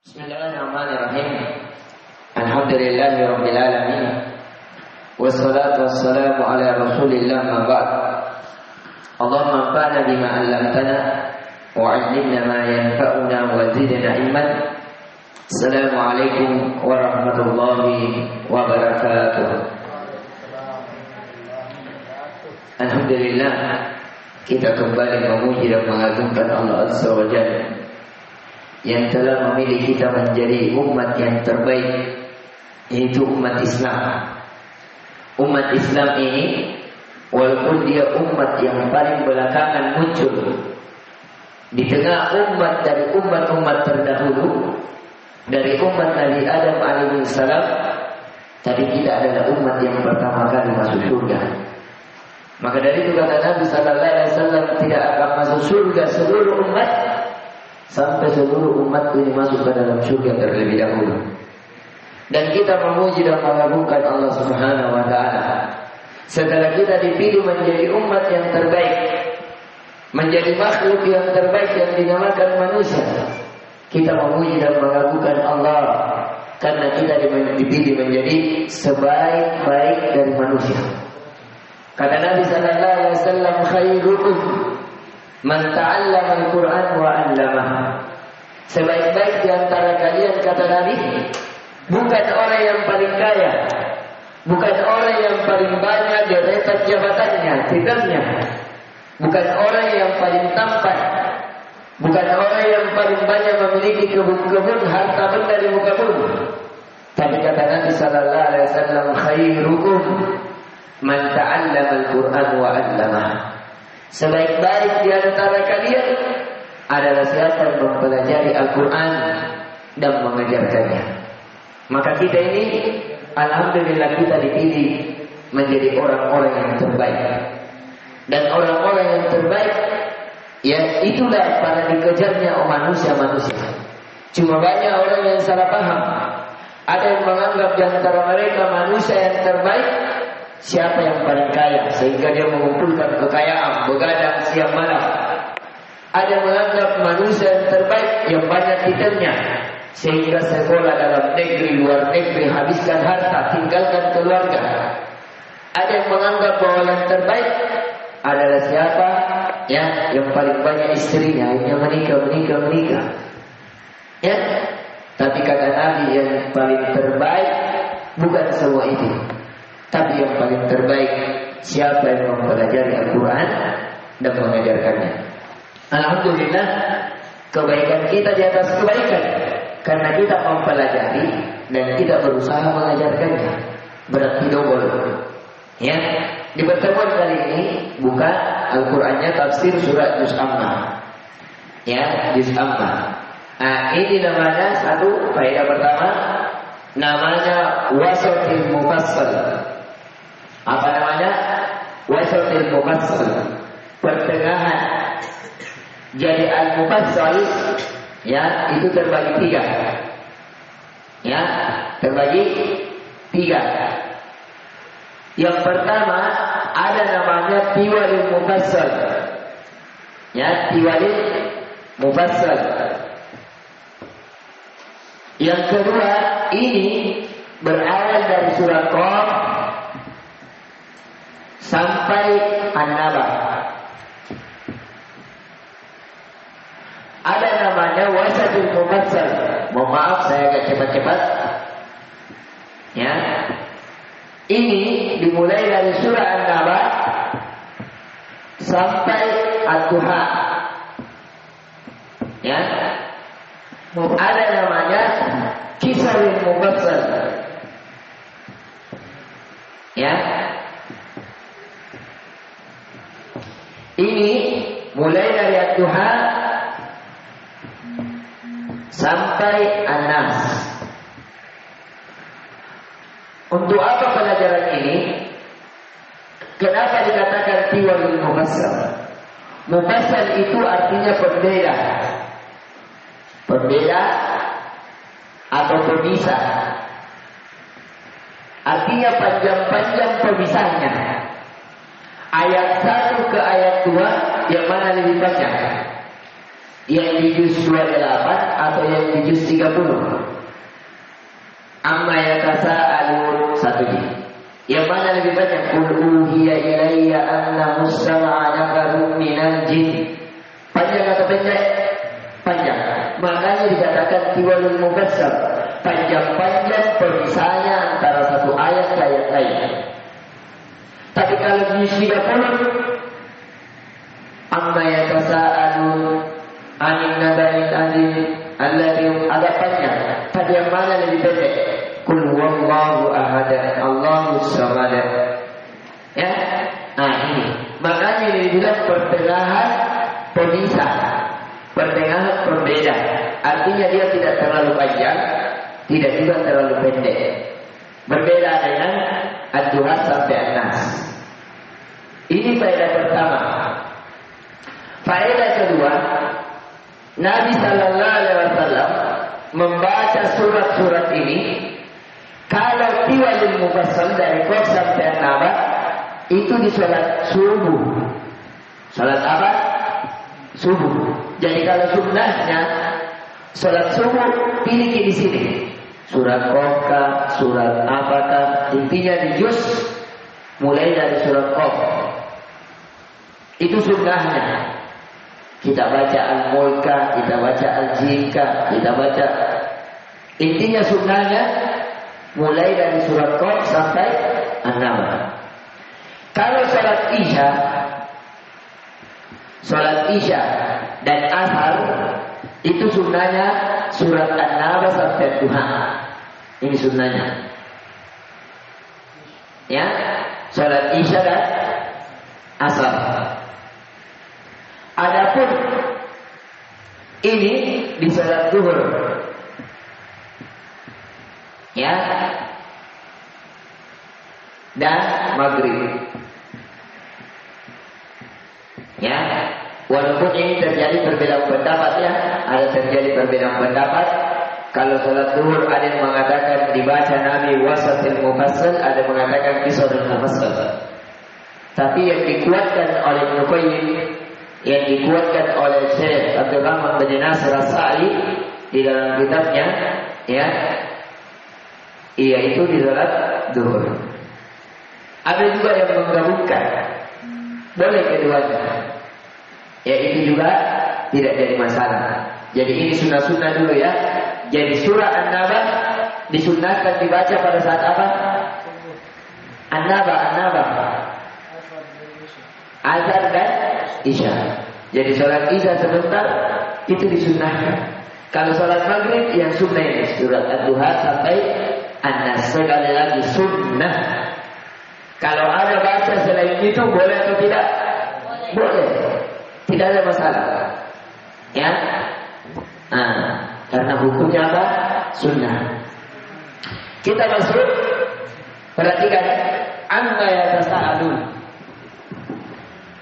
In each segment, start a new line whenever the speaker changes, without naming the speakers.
Bismillahirrahmanirrahim. Alhamdulillahirabbil alamin. Wassalatu wassalamu ala Rasulillah ma ba'd. Allahumma anfa'na bima 'allamtana wa 'allimna ma yanfa'una wa zidna ilman. Assalamualaikum warahmatullahi wabarakatuh. Alhamdulillah, kita kembali memuji dan mengagungkan Allah Azza wa Jalla yang telah memilih kita menjadi umat yang terbaik, yaitu umat Islam. Umat Islam ini, walaupun dia umat yang paling belakangan muncul di tengah umat dari umat-umat terdahulu, dari umat Nabi Adam alaihissalam, tapi kita adalah umat yang pertama kali masuk surga. Maka dari itu kata Nabi sallallahu alaihi wasallam, tidak akan masuk surga seluruh umat sampai seluruh umat ini masuk ke dalam surga terlebih dahulu. Dan kita memuji dan mengagungkan Allah Subhanahu wa taala. Setelah kita dipilih menjadi umat yang terbaik, menjadi makhluk yang terbaik yang dinamakan manusia, kita memuji dan mengagungkan Allah karena kita dipilih menjadi sebaik-baik dari manusia. Kata Nabi sallallahu alaihi wasallam, khairukum man ta'allama al-Qur'an wa 'allamah. Sebaik-baik di antara kalian, kata Nabi, bukan orang yang paling kaya, bukan orang yang paling banyak deretan jabatannya, titelnya, bukan orang yang paling tampan, bukan orang yang paling banyak memiliki kebun-kebun harta benda di muka bumi. Tapi kata Nabi sallallahu alaihi wasallam, khairukum man ta'allama al-Qur'an wa 'allamah. Sebaik-baik di antara kalian adalah siapa yang mempelajari Al-Quran dan mengajarkannya. Maka kita ini, alhamdulillah, kita dipilih menjadi orang-orang yang terbaik. Dan orang-orang yang terbaik, ya itulah para dikejarnya manusia-manusia. Cuma banyak orang yang salah paham. Ada yang menganggap di antara mereka manusia yang terbaik siapa yang paling kaya, sehingga dia mengumpulkan kekayaan, begadang siang malam. Ada yang menganggap manusia yang terbaik yang banyak titelnya, sehingga sekolah dalam negeri, luar negeri, habiskan harta, tinggalkan keluarga. Ada yang menganggap bahwa yang terbaik adalah siapa ya yang paling banyak istrinya, yang menikah. Ya, tapi kata Nabi, yang paling terbaik bukan semua itu. Tapi yang paling terbaik siapa yang mempelajari Al-Quran dan mengajarkannya. Alhamdulillah, kebaikan kita di atas kebaikan karena kita mempelajari dan kita berusaha mengajarkannya. Berarti double. Ya, di pertemuan kali ini buka Al-Qurannya, tafsir surat Juz Amma. Ya, Juz Amma. Ini namanya, satu faedah pertama, namanya Wasatil Mufassal. Apa namanya? Wasatil Mufassal, pertengahan. Jadi Al-Mufassal, ya, itu terbagi tiga. Ya, terbagi tiga. Yang pertama ada namanya Tiwalil Mufassal. Ya, Tiwalil Mufassal. Yang kedua ini berawal dari surat Qaf sampai An-Naba. Ada namanya Wasatul Mufassal. Mohon maaf saya agak cepat-cepat. Ya. Ini dimulai dari surah An-Naba sampai Ad-Duha. Ya. Ada namanya Kisarul Mufassal. Ya. Ini mulai dari Ad-Duha sampai An-Nas. Untuk apa pelajaran ini? Kenapa dikatakan Tiwalul Mufassal? Mufassal itu artinya pembeda. Pembeda atau pemisah. Artinya panjang-panjang pemisahnya. Ayat 1 ke ayat 2 yang mana lebih panjang? Yang di juz 28 atau yang di juz 30? Amma yatasaalun satunya. Yang mana lebih banyak? Qul uhiya ilayya anna mustama'a nafarun minal jin. Panjang atau pendek? Panjang. Makanya dikatakan tiwalul mufassal. Panjang-panjang pemisahnya antara satu ayat ke ayat lain. Tapi kalau di 30, amma yatasaalun anin nabail azim alladhi, agak panjang. Tapi yang mana lebih pendek? Qul huwallahu ahad, Allahus samad. Ya. Nah ini. Makanya ini dibilang pertengahan pemisah, pertengahan pembeda. Artinya dia tidak terlalu panjang, tidak juga terlalu pendek. Berbeda dengan Ad-Duha sampai An-Nas. Ini faedah pertama. Faedah kedua, Nabi Sallallahu Alaihi Wasallam membaca surat-surat ini. Kalau tiwalul mufassal dari Qaf sampai An-Naba itu di salat subuh. Salat apa? Subuh. Jadi kalau sunnahnya salat subuh, pilih di sini. Surat Qaf, surat apakah? Intinya di juz mulai dari surat Qaf. Itu sunnahnya. Kita baca Al-Mulka, kita baca Al-Jinka, kita baca. Intinya sunnahnya mulai dari surat Qaf sampai An-Naba. Kalau salat Isya dan Ashar itu sunnahnya surat An-Naba sampai Duha. Ini sunnahnya. Ya, salat Isya dan Ashar. Adapun ini di salat Zuhur. Ya. Dan Maghrib. Ya. Walaupun ini terjadi perbedaan pendapat ya, ada terjadi perbedaan pendapat. Kalau salat Zuhur ada yang mengatakan dibaca Nabi wasatil mufassal, ada yang mengatakan qisarul mufassal. Tapi yang dikuatkan oleh Ibnu Qayyim, yang dikuatkan oleh Syekh Abdul Rahman bin Nasir As-Sa'di di dalam kitabnya, ya, yaitu di salat Zuhur. Ada juga yang menggabungkan, boleh keduanya. Ya itu juga tidak jadi masalah. Jadi ini sunnah-sunnah dulu ya. Jadi surah An-Naba disunnahkan dibaca pada saat apa? An-Naba. Azan dan Isya. Jadi sholat Isya sebentar itu disunnahkan. Kalau sholat Maghrib yang sunnah ini surat Ad-Duha sampai An-Nas. Sekali lagi sunnah. Kalau ada baca selain itu boleh atau tidak? Boleh. Tidak ada masalah. Ya. Nah, karena hukumnya apa? Sunnah. Kita masuk. Perhatikan. Amma yatasaalun.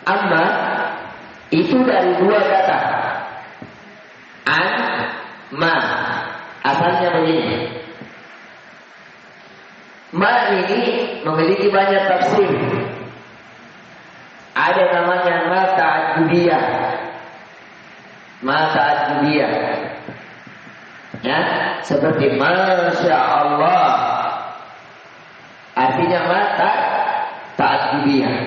Amma itu dari dua kata. An, ma. Asalnya begini. Ma ini memiliki banyak tafsir. Ada namanya ma ta'addudiyah. Ma ta'addudiyah. Ya, seperti Masya Allah. Artinya ma ta'addudiyah.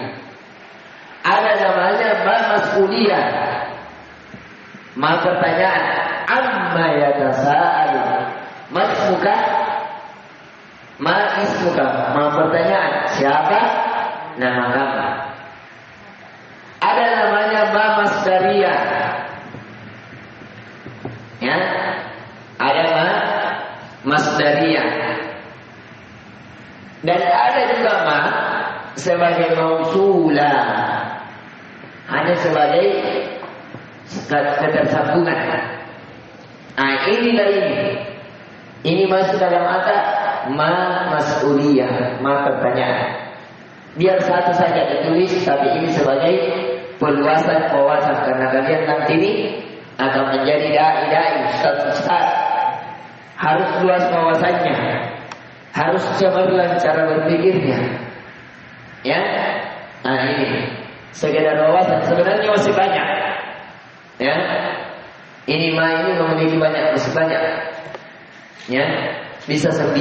Ada namanya ma mas'uliyah. Ma pertanyaan. Amma yatasaalun. Masmuka. Ma ismuka. Ma pertanyaan. Siapa nama kamu? Ada namanya ma masdariyah. Ya. Ada ma masdariyah. Dan ada juga ma sebagai mausulah. Hanya sebagai ketersambungan. Nah ini dari ini. Ini masuk dalam kata ma mas'uliyah, ma pertanyaan. Biar satu saja ditulis, tapi ini sebagai perluasan wawasan. Karena kalian nanti ini akan menjadi dai-dai, ustaz-ustaz. Harus luas wawasannya, harus cemerlang cara berpikirnya. Ya, nah ini sekedar wawasan sebenarnya masih banyak. Ya, Ini ma ini memiliki banyak, masih banyak. Ya, bisa 9.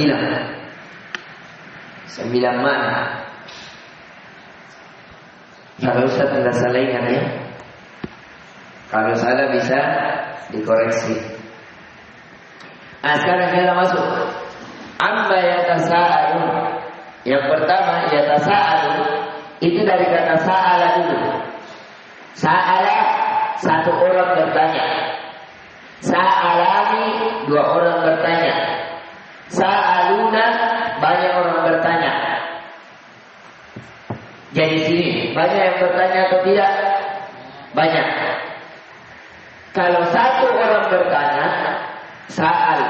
9 mana? Kalau Ustaz tidak salah ingat ya. Kalau salah bisa dikoreksi. Nah, sekarang kita masuk. Amma yatasa'alun. Yang pertama yatasa'alun itu dari kata sa'ala dulu. Sa'ala satu orang bertanya. Sa'alani 2 orang bertanya. Sa'aluna banyak orang bertanya. Jadi sini banyak yang bertanya atau tidak? Banyak. Kalau satu orang bertanya, sa'al,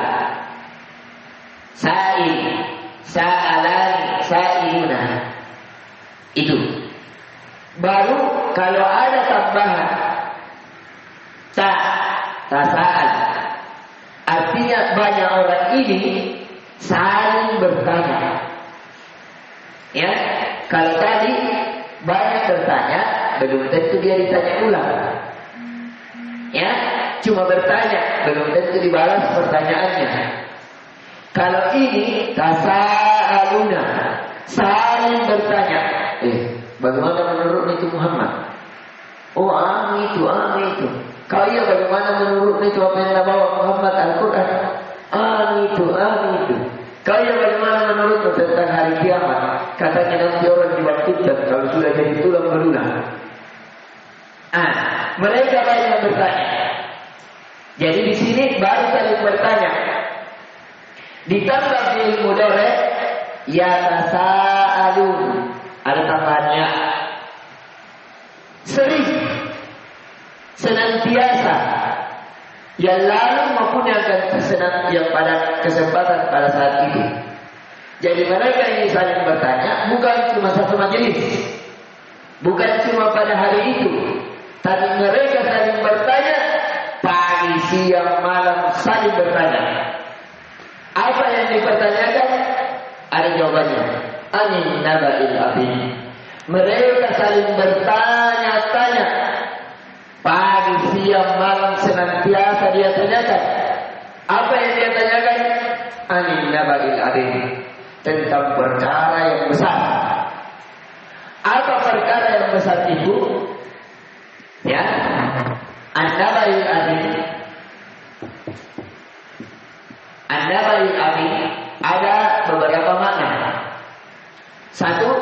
sa'il, sa'alani, sa'iluna. Itu. Baru kalau ada tambahan tasa'al. Artinya banyak orang ini saling bertanya. Ya, kalau tadi banyak bertanya, belum tentu dia ditanya ulang. Ya, cuma bertanya, belum tentu dibalas pertanyaannya. Kalau ini tasa'aluna, saling bertanya. Bagaimana menurut itu Muhammad? Oh, itu. Kalau iya bagaimana menurut itu apa yang dibawa Muhammad Al-Quran? Itu. Kalau iya bagaimana menurut tentang hari kiamat? Katanya nanti orang dibangkitkan kalau sudah jadi tulang belulang. Mereka banyak bertanya. Jadi di sini baru saling bertanya. Ditambah fi'il mudhari' yatasaalun. Ada tambahannya. Sering, senantiasa, yang lalu maupun yang pada kesempatan pada saat itu. Jadi mereka ini saling bertanya bukan cuma satu majelis, bukan cuma pada hari itu, tapi mereka saling bertanya pagi, siang, malam saling bertanya. Apa yang dipertanyakan? Ada jawabannya. Anin naba'il azim. Mereka saling bertanya-tanya pagi, siang, malam senantiasa dia tanyakan. Apa yang dia tanyakan? Anin naba'il azim. Tentang perkara yang besar. Apa perkara yang besar itu? Ya, an-naba'il azim. An-naba'il azim ada beberapa makna. Satu,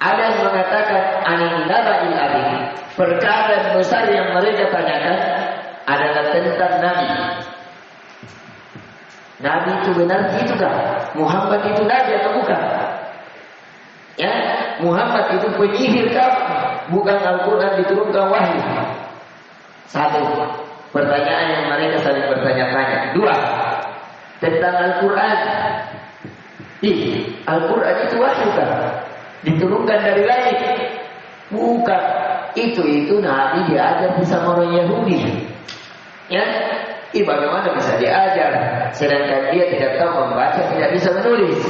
ada yang mengatakan anin naba'il azim, perkara besar yang mereka tanyakan adalah tentang Nabi. Nabi itu benar itukah? Muhammad itu Nabi atau bukan? Ya, Muhammad itu penyihir kamu, bukan Al-Quran diturunkan wahyu. Satu, pertanyaan yang mereka saling bertanya-tanya. Dua, tentang Al-Quran. Al-Quran itu wahyu kan? Diturunkan dari langit. Bukan. Itu Nabi diajar sama orang Yahudi. Ya, bagaimana bisa diajar? Sedangkan dia tidak tahu membaca, tidak bisa menulis,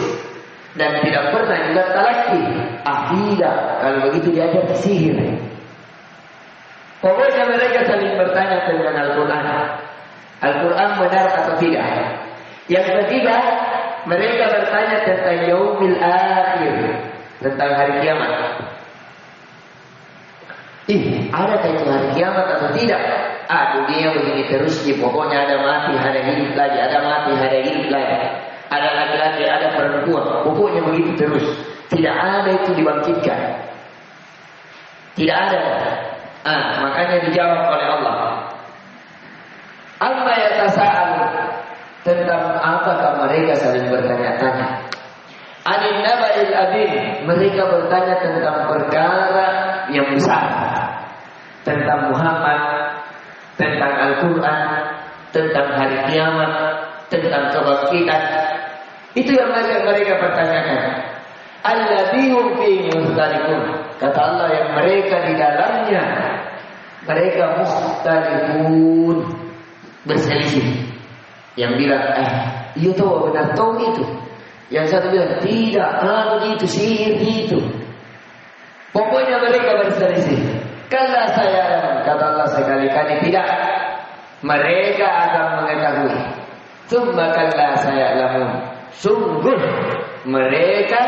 dan tidak pernah juga talaki. Tidak. Kalau begitu diajar sihir. Pokoknya mereka saling bertanya tentang Al-Quran. Al-Quran benar atau tidak? Yang ketiga, mereka bertanya tentang yaumil akhir, tentang hari kiamat. Adakah itu hari kiamat atau tidak? Dunia begini terus, pokoknya ada mati, ada hidup lagi, ada mati, ada hidup lagi, ada laki-laki, ada perempuan, pokoknya begitu terus. Tidak ada itu dibangkitkan. Tidak ada. Makanya dijawab oleh Allah. Amma yatasa'alun, tentang apakah mereka saling bertanya-tanya. Anin naba'il azim, mereka bertanya tentang perkara yang besar, tentang Muhammad, tentang Al-Quran, tentang hari kiamat, tentang kebangkitan. Itu yang mereka pertanyakan. Alladzi hum fihi mukhtalifun. Kata Allah, yang mereka di dalamnya mereka mukhtalifun, berselisih. Yang bilang, iya tahu benar tahu itu. Yang satu bilang, tidak, itu sihir itu. Pokoknya mereka berselisih. Kala saya, kata Allah sekali-kali tidak. Mereka akan mengetahui. Tsumma kalla saya'lamun. Sungguh mereka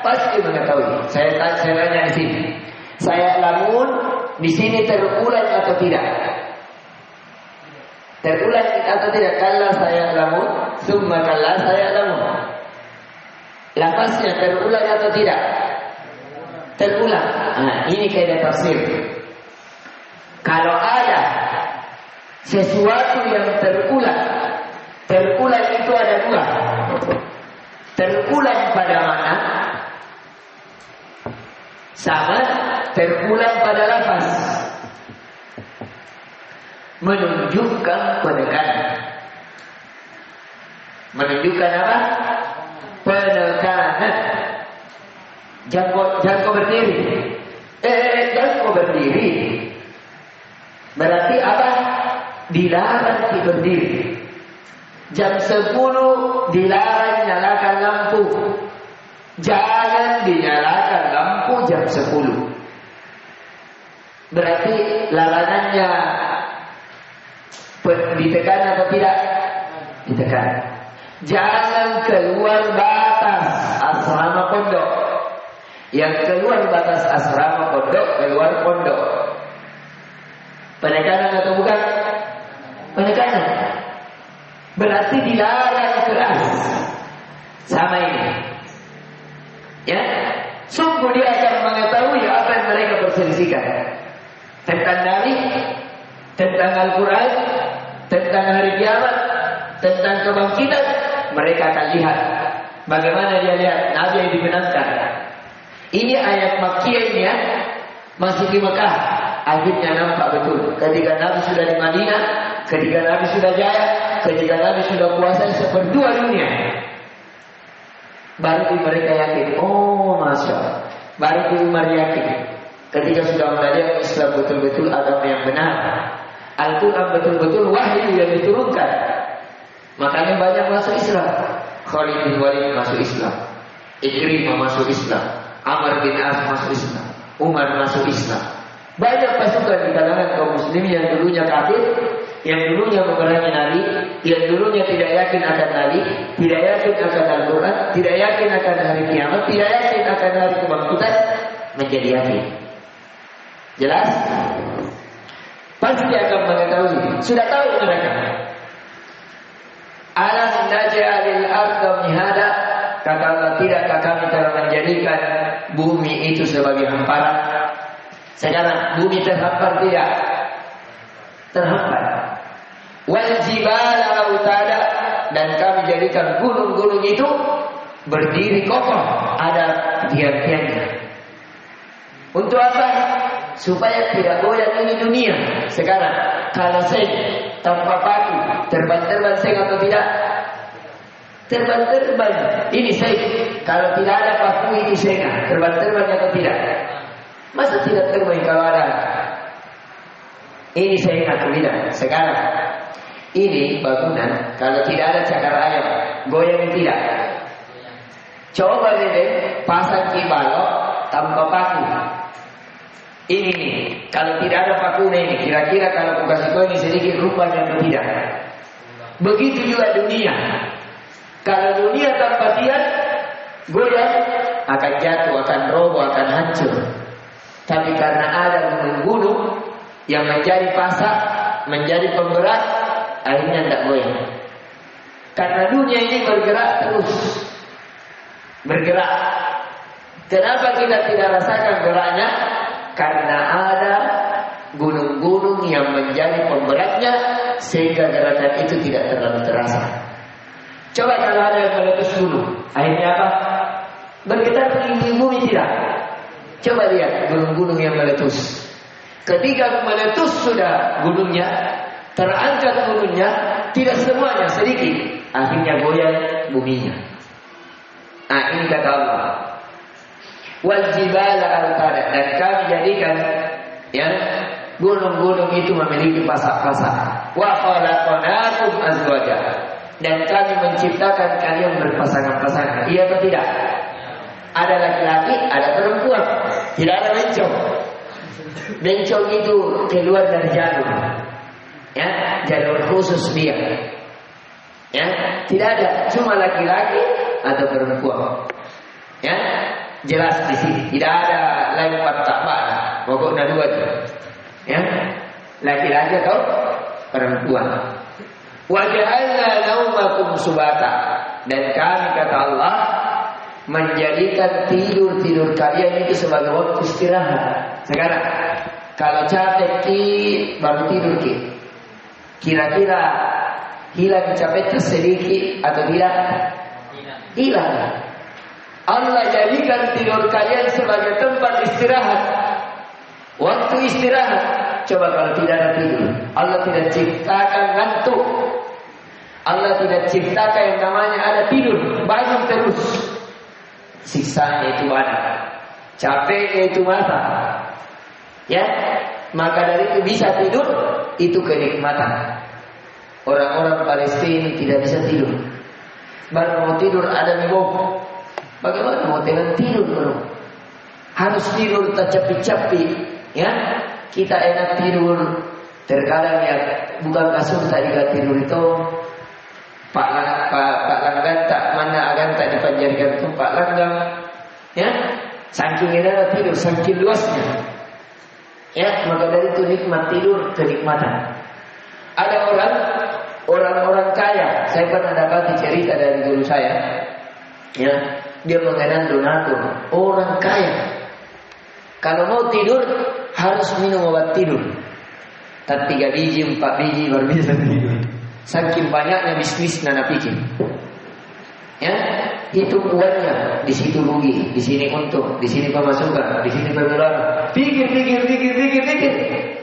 pasti mengetahui. Saya tanya di sini. Saya'lamun di sini terulang atau tidak? Terulang atau tidak? Kalla saya'lamun, tsumma kalla saya'lamun. Lafaznya terulang atau tidak? Terulang. Nah, ini kaidah tafsir. Kalau ada sesuatu yang terulang itu ada dua. Terulang pada mana? Sama terulang pada lafaz. Menunjukkan penekanan. Menunjukkan apa? Penekanan. Jangan kau berdiri. Jangan kau berdiri. Berarti apa? Dilarang berdiri. Jam 10 dilarang nyalakan lampu. Jangan dinyalakan lampu jam 10. Berarti larangannya ditekan atau tidak? Ditekan. Jangan keluar batas asrama pondok. Yang keluar batas asrama pondok, keluar pondok. Penekanan atau bukan? Penekanan. Berarti dilarang keras. Sama ini. Ya, sungguh dia akan mengetahui apa yang mereka perselisihkan tentang Nabi, tentang Al-Quran, tentang hari kiamat, tentang kebangkitan. Mereka akan lihat bagaimana dia lihat Nabi yang dibenarkan. Ini ayat Makkiyah ini ya, masih di Mekah. Akhirnya nampak betul ketika Nabi sudah di Madinah, ketika Nabi sudah jaya, ketika Nabi sudah kuasai seperdua dunia. Baru mereka yakin, oh Masya Allah. Baru Umar yakin ketika sudah melihat Islam betul-betul agama yang benar, Al-Quran betul-betul wahyu yang diturunkan. Makanya banyak masuk Islam. Khalid bin Walid masuk Islam, Ikrimah masuk Islam, Amr bin As masuk Islam, Umar masuk Islam. Banyak pasukan di kalangan kaum muslimin yang dulunya kafir, yang dulunya memerangi Nabi, yang dulunya tidak yakin akan Nabi, tidak yakin akan Al-Quran, tidak yakin akan hari kiamat, tidak yakin akan hari kebangkitan, menjadi yakin. Jelas? Pasti akan mengetahui. Sudah tahu mereka. Alam naj'alil arda mihada. Kata Allah, tidakkah kami telah menjadikan bumi itu sebagai hamparan? Sekarang bumi terhampar tidak? Terhampar. Wal jibala autada, dan kami jadikan gunung-gunung itu berdiri kokoh, ada tiang-tiangnya. Untuk apa? Supaya tidak goyang ini dunia. Sekarang kalau seng tanpa paku terbang-terbang seng atau tidak? Terbang-terbang. Ini seng. Kalau tidak ada paku itu seng, terbang-terbang atau tidak? Masa tidak terbang kalau ada? Ini seng atau tidak? Sekarang ini bangunan kalau tidak ada cakar ayam, goyang tidak? Coba deh pasang kibalok tanpa paku. Ini nih, kalau tidak ada pakunya ini, kira-kira kalau aku kasih kau ini sedikit rupanya atau tidak? Begitu juga dunia. Kalau dunia tanpa tiang, goyang, akan jatuh, akan roboh, akan hancur. Tapi karena ada gunung-gunung yang menjadi pasak, menjadi pemberat, akhirnya tidak goyang. Karena dunia ini bergerak terus, bergerak. Kenapa kita tidak rasakan geraknya? Karena ada gunung-gunung yang menjadi pemberatnya, sehingga gerakan itu tidak terlalu terasa. Coba kalau ada yang meletus gunung, akhirnya apa? Bergetar tinggi bumi tidak? Coba lihat gunung-gunung yang meletus. Ketika meletus sudah gunungnya, terangkat gunungnya, tidak semuanya, sedikit, akhirnya goyang buminya. Nah, ini kata Allah. Wal jibala autada, dan kami jadikan ya gunung-gunung itu memiliki pasak-pasak. Wa khalaqnakum azwaja, dan kami menciptakan kalian berpasangan-pasangan. Iya atau tidak? Ada laki-laki, ada perempuan, tidak ada bencong. Bencong itu keluar dari jalur. Ya, jalur khusus dia. Ya, tidak ada cuma laki-laki atau perempuan. Ya, jelas di sini tidak ada lain tak pokoknya dua tu. Ya, laki-laki atau perempuan. Wa ja'alna naumakum subata, dan kami kata Allah menjadikan tidur kalian itu sebagai waktu istirahat. Sekarang kalau capek baru tidur kira-kira hilang capeknya sedikit atau tidak? Hilang. Allah jadikan tidur kalian sebagai tempat istirahat, waktu istirahat. Coba kalau tidak ada tidur, Allah tidak ciptakan ngantuk. Allah tidak ciptakan yang namanya ada tidur, bangun terus. Siksanya itu ada, capeknya itu mata. Ya, maka dari itu bisa tidur, itu kenikmatan. Orang-orang Palestina tidak bisa tidur. Baru mau tidur ada mibok. Bagaimana mau tidur bro? Harus tidur tak capi-capi. Ya, kita enak tidur. Terkadang ya bukan kasur tak tidur itu. Pak Langgan tak mana akan tak dipanjarikan itu Pak Langgan. Ya, saking enak tidur, saking luasnya. Ya, maka dari itu nikmat tidur kenikmatan. Ada orang-orang kaya, saya pernah dapat cerita dari guru saya. Ya, dia mengenal donatur, orang kaya. Kalau mau tidur harus minum obat tidur. Tak 3 biji, 4 biji baru bisa tidur. Saking banyaknya bisnis nana pikir. Ya, itu uangnya, di situ rugi, di sini untung, di sini pemasukan, di sini pengeluaran. Pikir,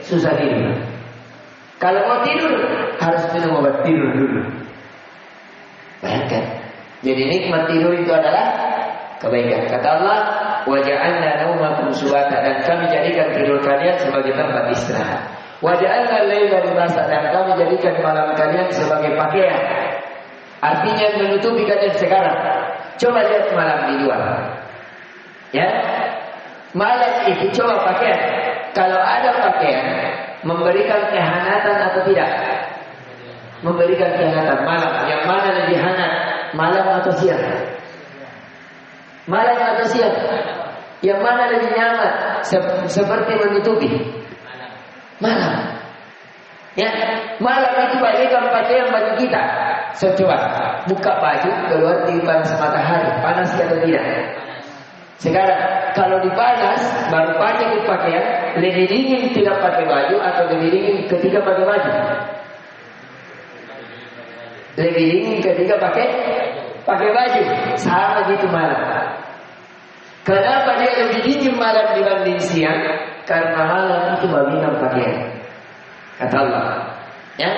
susah tidur. Kalau mau tidur harus minum obat tidur dulu. Bayangkan. Jadi nikmat tidur itu adalah kebaikan. Kata Allah, wa ja'alna naumakum subata, dan kami jadikan tidur kalian sebagai tempat istirahat. Wa ja'alna al-laila libasa, dan kami jadikan malam kalian sebagai pakaian. Artinya menutupi kalian sekarang. Coba lihat malam di luar. Ya. Malam itu coba pakaian. Kalau ada pakaian memberikan kehangatan atau tidak? Memberikan kehangatan. Malam yang mana lebih hangat? Malam atau siang? Malam atau siang? Yang mana lebih nyaman? Seperti menutupi? Malam. Ya, malam itu bagaikan pakaian bagi kita. So, coba buka baju, keluar di panas matahari, panas atau tidak? Sekarang kalau dipanas baru pakai pakaian, lebih dingin tidak pakai baju atau lebih dingin ketika pakai baju? Lebih dingin ketika pakai baju. Sama gitu malam. Kenapa dia lebih dingin malam dibanding siang? Karena malam itu bagian pakaian. Kata Allah. Ya,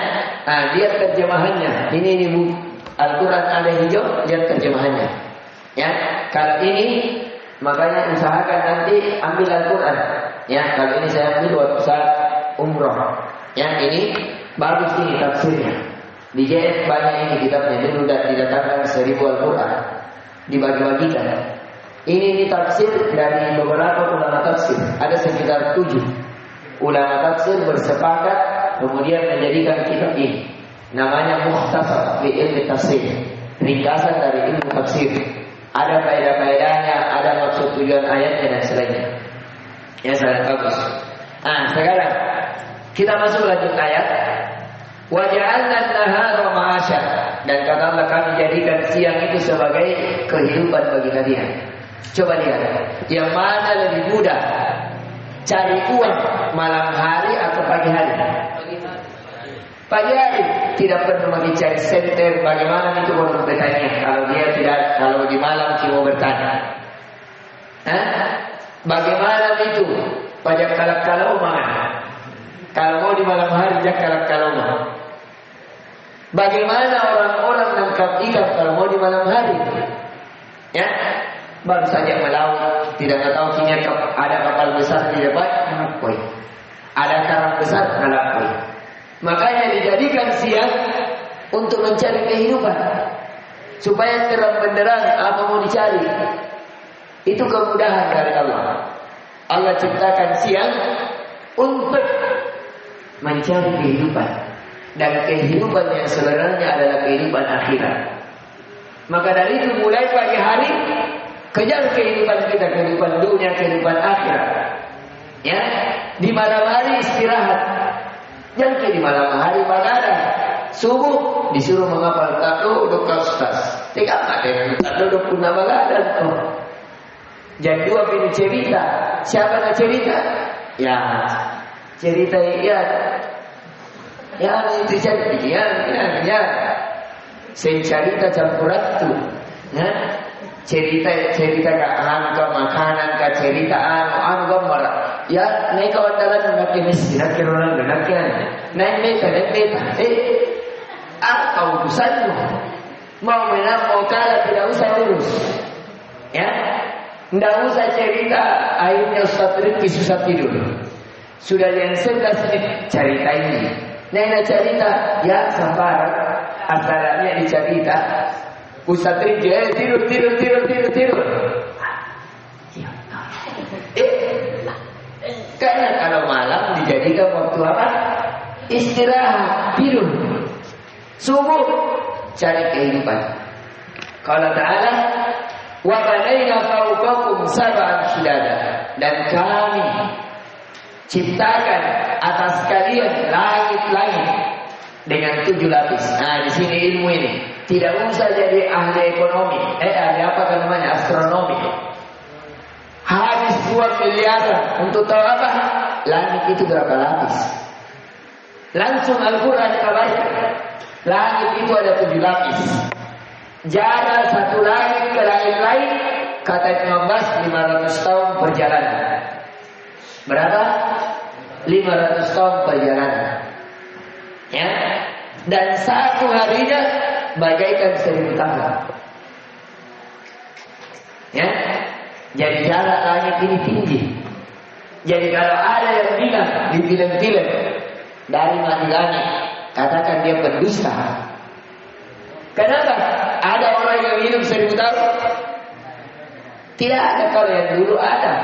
lihat terjemahannya. Ini buku Al-Quran ada hijau, lihat terjemahannya. Ya, kalau ini makanya usahakan nanti ambil Al-Quran. Ya, kalau ini saya ambil waktu saat umroh. Ya, ini bagus ini tafsirnya. Dijahit banyak ini kitabnya. Dulu didatangkan 1000 Al-Quran, dibagi-bagikan. Ini tafsir dari beberapa ulama tafsir. Ada sekitar 7 ulama tafsir bersepakat kemudian menjadikan kitab ini. Namanya Mukhtasar fi Ilmi Tafsir, ringkasan dari ilmu tafsir. Ada faedah-faedahnya, ada maksud tujuan ayatnya dan selainnya. Ya, sangat bagus. Sekarang kita masuk lanjut ayat. Wa ja'alna an-nahara ma'asya, dan kata Allah kami jadikan siang itu sebagai kehidupan bagi kalian. Coba lihat, yang mana lebih mudah cari uang, malam hari atau pagi hari? Pagi hari. Tidak perlu lagi cari senter. Bagaimana itu mau bertanya? Kalau di malam cuma bertanya. Bagaimana itu pajak kalak-kaloma? Kalau mau di malam hari jak kalak-kaloma. Bagaimana orang-orang nangkap ikan kalau mau di malam hari? Ya, baru saja melaut, tidak tahu kini ada kapal besar di depan, ngalakoi. Ada karang besar, ngalakoi. Makanya dijadikan siang untuk mencari kehidupan, supaya terang benderang apa mau dicari. Itu kemudahan dari Allah. Allah ciptakan siang untuk mencari kehidupan. Dan kehidupan yang sebenarnya adalah kehidupan akhirat. Maka dari itu mulai pagi hari kejar kehidupan kita, kehidupan dunia, kehidupan akhirat. Ya, di malam hari istirahat. Jangan di malam hari begadang. Subuh disuruh menghafal duduk ustaz. Tiga ada duduk pun begadang. Jam 2 pilih cerita. Siapa nak cerita? Ya, cerita ya. Ya itu jadi ya. Saya cerita campuran tu. Ya. Cerita ke makanan ke cerita anu gambar. Ya, naik kawan dalam nak miskin, nak orang nak naik beta. Apa urusanmu? Mau menang mau kalah tidak usah urus. Ya. Tidak usah cerita akhirnya Ustaz Rifki susah tidur. Sudah yang sebelah cerita ini. Nena cerita ya sabar. Asalnya dicerita Ustaz Rifki tidur. Karena kalau malam dijadikan waktu apa? Istirahat, tidur. Subuh cari kehidupan. Kalau Ta'ala wa banaina fawqakum sab'an shidada, dan kami ciptakan atas kalian langit-langit dengan 7 lapis. Nah, di sini ilmu ini tidak usah jadi ahli ekonomi, ahli apa namanya, astronomi. Habis 2 miliar untuk tahu apa? Langit itu berapa lapis? Langsung Al-Quran kabarkan. Langit itu ada 7 lapis. Jarak satu langit ke langit lain, kata Ibnu Abbas 500 tahun perjalanan. Berapa? 500 tahun perjalanan. Ya. Dan satu harinya bagaikan 1000 tahun. Ya. Jadi jarak langit ini tinggi. Jadi kalau ada yang bilang di film-film dari langit, katakan dia pendusta. Kenapa? Ada orang yang hidup 1000 tahun? Tidak ada. Kalau yang dulu ada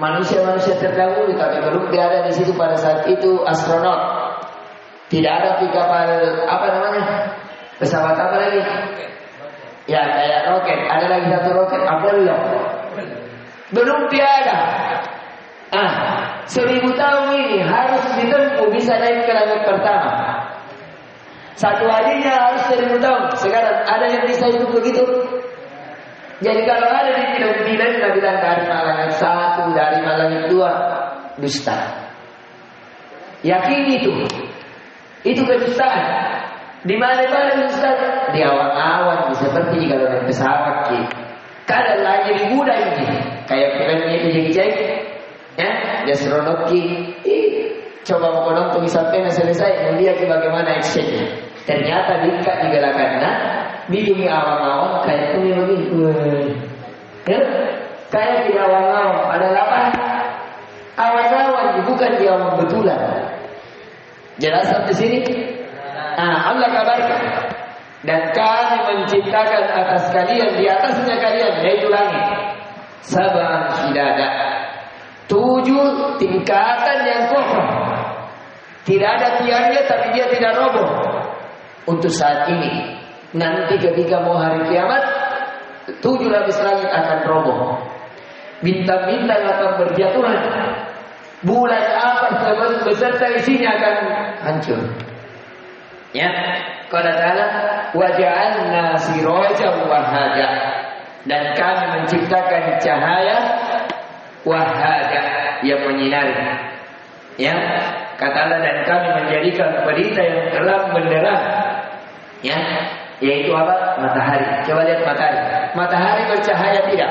manusia-manusia terdahulu, tapi belum ada di situ pada saat itu astronot. Tidak ada kapal apa namanya? Pesawat apa lagi? Ya kayak roket. Ada lagi satu roket Apollo. Belum tiada. 1000 tahun ini harus ditempuh bisa naik ke langit pertama. Satu harinya harus 1000 tahun. Sekarang ada yang bisa hidup begitu? Jadi kalau ada di film-film kita bilang dari langit 1, dari langit 2, dusta. Yakin itu. Itu kedustaan. Di mana-mana dusta? Di awan-awan, seperti kalau naik pesawat gitu. Kadang lagi di muda ini, kayak filmnya itu jadi ya, dia astronot coba mau nonton sampai selesai, dia bagaimana actionnya. Ternyata diikat di galakannya, di dunia awan-awan kayak ini begini, ya, kayak di awan-awan. Ada apa? Awan-awan bukan di awan betulan. Jelas sampai sini? Allah kabarkan. Dan kami menciptakan atas kalian, di atasnya kalian, yaitu langit, sab'an shidada, 7 tingkatan yang kokoh. Tidak ada tiangnya, tapi dia tidak roboh. Untuk saat ini, nanti ketika mau hari kiamat, 7 lapis langit akan roboh. Bintang-bintang akan berjatuhan. Bulan apa beserta isinya akan hancur. Ya, qala ta'ala wa ja'alna sirajan wahaja, dan kami menciptakan cahaya wahaja yang menyinari. Ya, kata Allah, dan kami menjadikan pelita yang terang benderang. Ya, yaitu apa? Matahari. Coba lihat matahari. Matahari bercahaya tidak?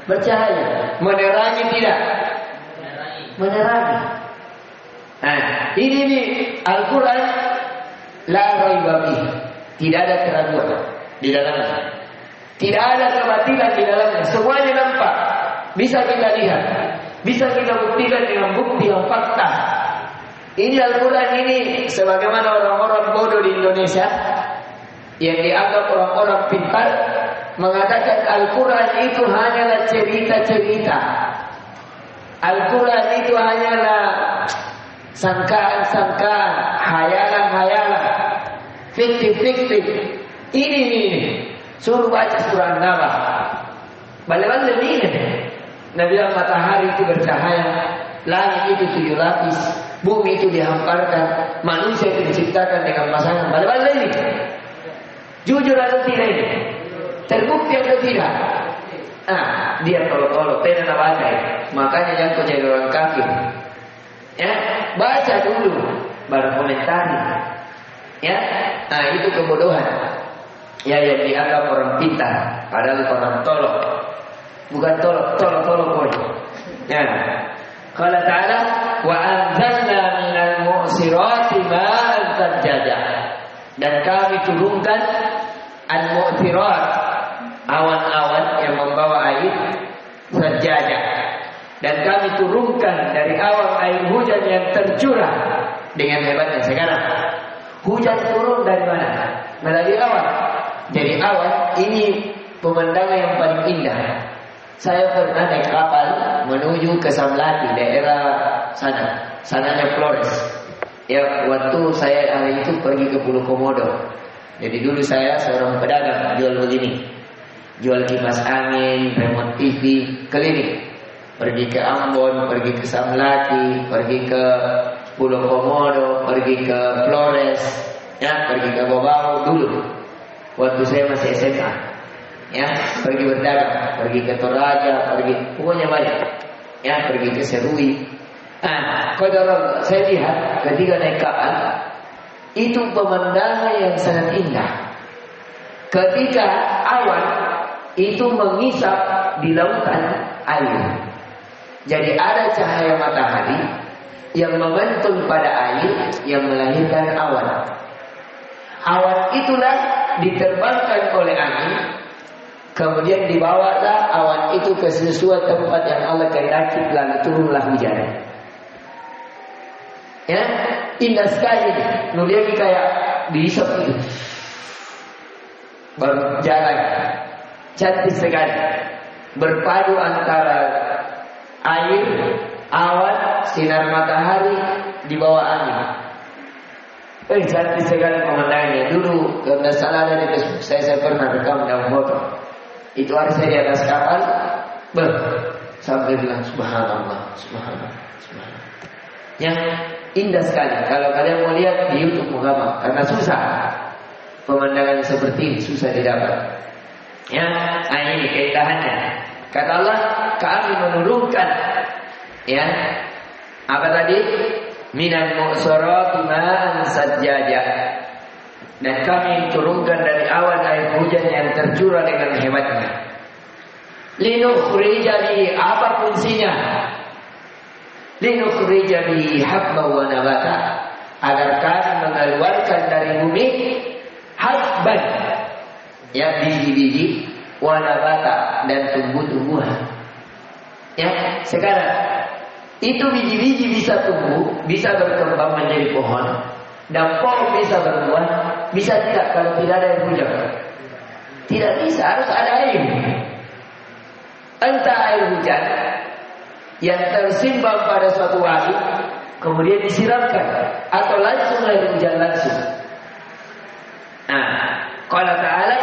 Bercahaya. Menerangi tidak? Menerangi. Nah, ini Al-Quran la raiba fihi. Tidak ada keraguan di dalamnya. Tidak ada kebatilan di dalamnya. Semuanya nampak. Bisa kita lihat. Bisa kita buktikan dengan bukti yang fakta. Ini Al-Quran ini sebagaimana orang-orang bodoh di Indonesia yang dianggap orang-orang pintar mengatakan Al-Quran itu hanyalah cerita-cerita. Al-Quran itu hanyalah sangkaan-sangkaan, hayalan-hayalan, fiktif-fiktif. Ini. Suruh baca surah An-Naba. Balik-balik ini. Nabi bilang matahari itu bercahaya, langit itu 7 lapis, bumi itu dihamparkan, manusia itu diciptakan dengan pasangan. Balik-balik ini. Jujur atau tidak ini? Terbukti atau tidak? Dia tolong-tolong, tidak baca. Makanya jangan kau jadi orang kafir. Ya, baca dulu, baru komentari. Ya, itu kebodohan. Ya, yang dianggap orang pintar, padahal orang tolong. Bukan tolong boy. Ya. Qala ta'ala wa anzalna minal mu'sirati ma'an sajjaja. Dan kami turunkan al-mu'sirat, awan-awan yang membawa air sajjaja. Dan kami turunkan dari awan air hujan yang tercurah dengan hebatnya. Sekarang hujan turun dari mana? Melalui awan. Jadi awan ini pemandangan yang paling indah. Saya pernah naik kapal menuju ke Samlati, daerah sana. Sananya Flores. Ya, waktu saya hari itu pergi ke Pulau Komodo. Jadi dulu saya seorang pedagang jual begini. Jual kipas angin, remote TV, keliling. Pergi ke Ambon, pergi ke Samlati, pergi ke Pulau Komodo, pergi ke Flores, ya, pergi ke Bobau dulu. Waktu saya masih SMA, ya, pergi berdagang, pergi ke Toraja, pokoknya banyak, ya, pergi ke Serui. Kalau saya lihat ketika naik kapal, itu pemandangan yang sangat indah. Ketika awan itu mengisap di lautan air, jadi ada cahaya matahari yang memantul pada air yang melahirkan awan. Awan itulah diterbangkan oleh angin, kemudian dibawalah awan itu ke sesuatu tempat yang Allah kehendaki, lalu turunlah hujan. Ya, indah sekali. Nuliaki kayak diisap itu, berjalan, cantik sekali, berpadu antara air, awan, sinar matahari di bawah angin. Cantik sekali pemandangannya. Dulu karena salah ada di Facebook saya pernah rekam dalam foto. Itu hari saya di atas kapal, sampai bilang subhanallah, subhanallah, subhanallah. Yang indah sekali. Kalau kalian mau lihat di YouTube Muhammad, karena susah pemandangan seperti ini, susah didapat. Ya, ini keindahannya. Kata Allah, kami menurunkan, ya, apa tadi? Minal mu'sirati ma'an sajjaja. Dan kami turunkan dari awan air hujan yang tercurah dengan hebatnya. Linukhrija bihi, apa fungsinya? Linukhrija bihi habba wa nabata, agar kami mengeluarkan dari bumi habban, ya, biji-biji, wa nabata, dan tumbuh-tumbuhan. Ya, sekarang itu biji-biji bisa tumbuh, bisa berkembang menjadi pohon, dan pohon bisa berbuah. Bisa tidak kalau tidak ada air hujan? Tidak bisa, harus ada air. Entah air hujan yang tersimbang pada suatu hari, kemudian disiramkan, atau langsung air hujan langsung. Qala ta'ala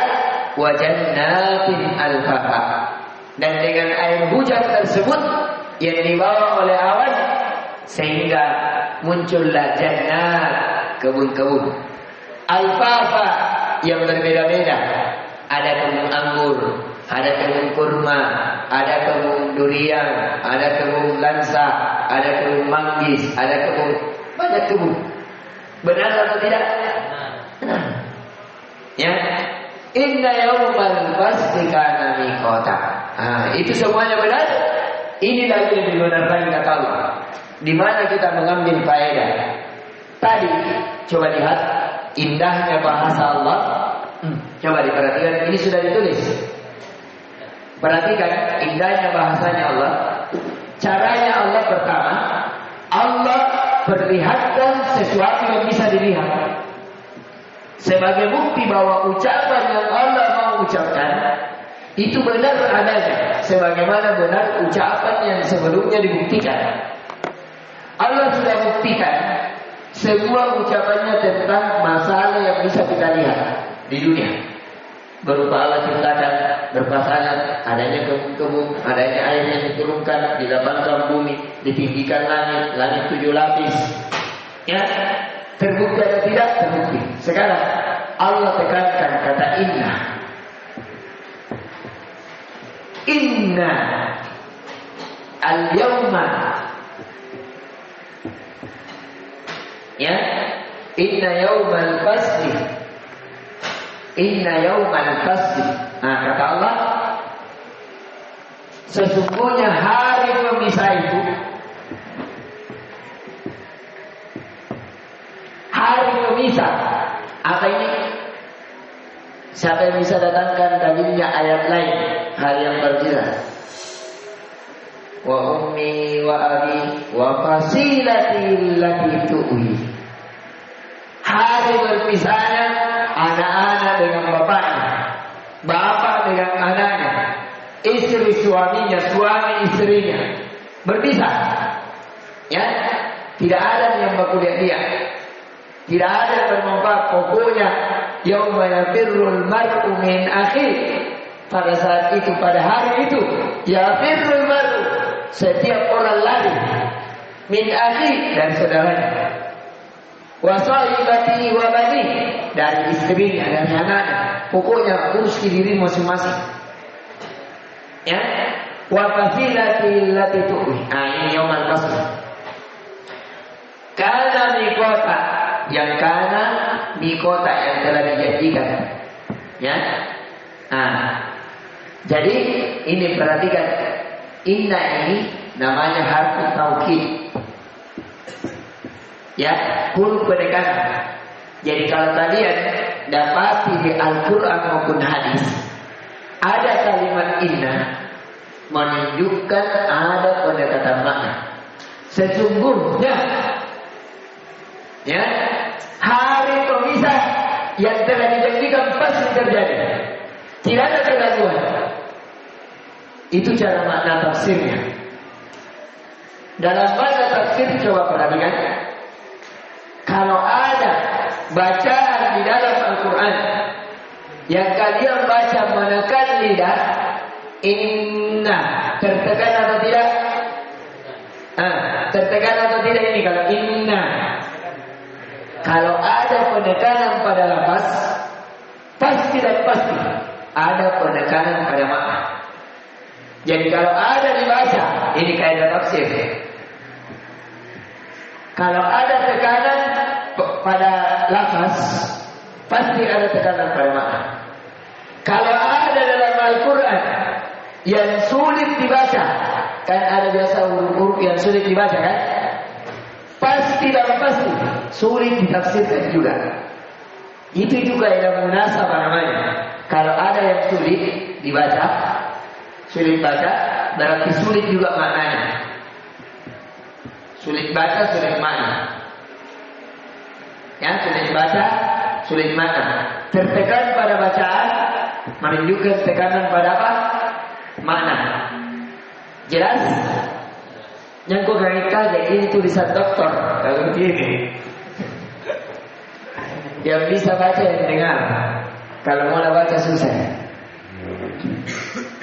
wa jannatin alfaha, dan dengan air hujan tersebut yang dibawa oleh awan, sehingga muncullah jannat, kebun-kebun alfafa yang berbeda-beda. Ada kebun anggur, ada kebun kurma, ada kebun durian, ada kebun lansa, ada kebun manggis, ada kebun, banyak kebun. Benar atau tidak? Benar. Ya, inna yaumal fasli kana miqata. Itu semuanya benar. Inilah yang lebih benar lagi kata Allah. Di mana kita mengambil faedah? Tadi coba lihat indahnya bahasa Allah. Coba diperhatikan, ini sudah ditulis. Perhatikan indahnya bahasanya Allah. Caranya Allah pertama, Allah perlihatkan sesuatu yang bisa dilihat. Sebagai bukti bahwa ucapan yang Allah mau ucapkan itu benar adanya, sebagaimana benar ucapan yang sebelumnya dibuktikan. Allah sudah buktikan semua ucapannya tentang masalah yang bisa kita lihat di dunia. Berupa Allah ciptakan berpasangan, adanya kebun-kebun, adanya air yang diturunkan, dilapangkan bumi, ditinggikan langit, langit 7 lapis. Ya, terbukti atau tidak? Terbukti. Sekarang Allah tekankan kata inna. Inna al-yawma, ya, inna yawmal fasli, inna yawmal fasli. Nah, kata Allah, sesungguhnya hari pemisah itu, hari pemisah. Apa ini? Siapa yang bisa datangkan dalilnya ayat lain? Hari yang berbeda. Wa ummi wa abi wa fasilati allati tu'i. Hari berpisahnya anak-anak dengan bapaknya, bapak dengan anaknya, istri suaminya, suami istrinya berpisah. Ya, tidak ada yang berkuliah dia. Tidak ada yang bermanfaat. Pokoknya yauma yafirrul mar'u min akhi. Pada saat itu, pada hari itu, yafirrul mar'u, setiap orang lari min akhi, dari saudaranya, wa sahibati wa bani, dari istrinya, dari anaknya. Pokoknya urus diri masing-masing. Ya, wa fasilati allati tu'i. Nah, ini yaumul fasl. Kana miqata, yang kana mikota, yang telah dijanjikan. Ya. Nah, jadi ini perhatikan, inna ini namanya harfu taukid. Ya, huruf penekanan. Jadi kalau kalian dapati di Al-Quran maupun hadis ada kalimat inna, menunjukkan ada pendekatan makna. Sesungguhnya, ya, hari pemisah yang telah dijanjikan pasti terjadi. Tidak ada keraguan. Itu cara makna tafsirnya. Dalam makna tafsir coba perhatikan. Kalau ada bacaan di dalam Al-Quran yang kalian baca menekan lidah, inna, tertekan atau tidak? Tertekan atau tidak ini kalau inna? Kalau ada penekanan pada lafaz, pasti dan pasti ada penekanan pada makna. Jadi kalau ada dibaca, ini kaidah tafsir. Kalau ada tekanan pada lafaz, pasti ada tekanan pada makna. Kalau ada dalam Al-Quran yang sulit dibaca, kan ada biasa huruf-huruf yang sulit dibaca kan? Pasti dan pasti sulit ditafsirkan juga. Itu juga yang munasabah namanya. Kalau ada yang sulit dibaca, sulit baca, berarti sulit juga maknanya. Sulit baca, sulit makna. Ya, sulit baca, sulit makna. Tertekan pada bacaan, menunjukkan tekanan pada apa? Makna. Jelas? Yang kau kaget ini tulisan doktor kalau begini. Yang bisa baca yang dengar. Kalau mau baca susah.